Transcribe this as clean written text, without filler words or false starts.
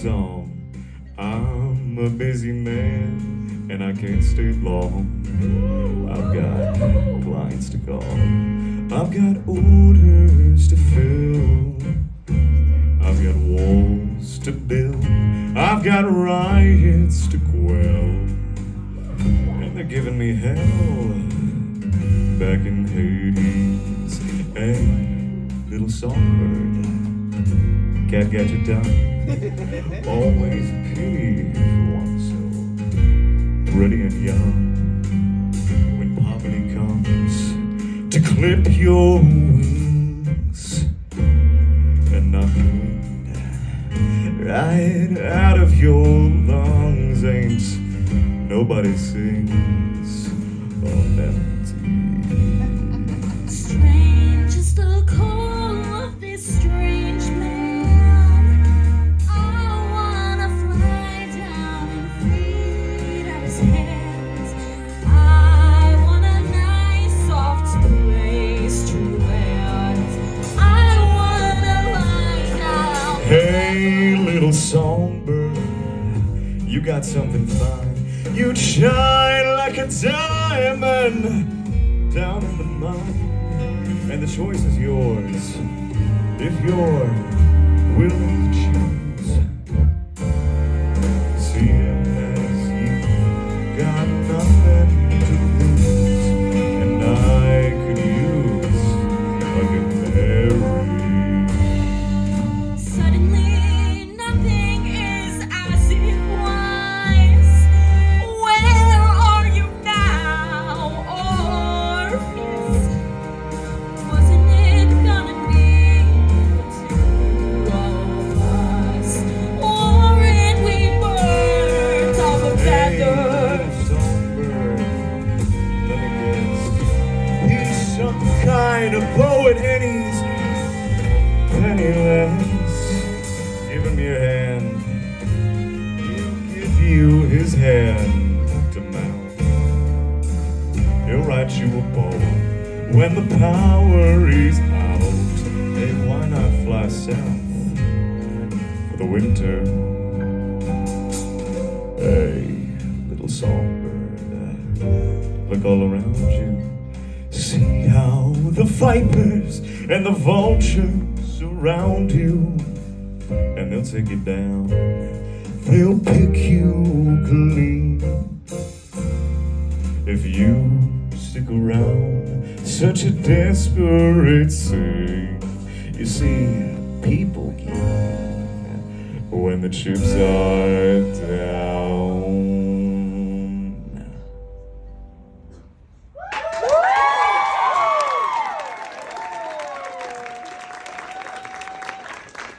song. I'm a busy man and I can't stay long. I've got clients to call, I've got orders to fill, I've got walls to build, I've got riots to quell, and they're giving me hell back in Hades. Hey, little songbird, can't get you done. Always a pity for one so pretty and young. When poverty comes to clip your wings and knock the wind right out of your lungs, ain't nobody sings on empty. Strange is the call of this strange man. Hey, little songbird, you got something fine. You'd shine like a diamond down in the mine. And the choice is yours if you're willing to choose. Seeing as you got nothing to lose, and I could use a canary. Kind of poet and he's penniless. Give him your hand, he'll give you his hand to mouth. He'll write you a poem when the power is out. Hey, why not fly south for the winter? Hey, little songbird, look all around you. See how the vipers and the vultures surround you, and they'll take you down, they'll pick you clean. If you stick around such a desperate scene, you see, people gain when the chips are down.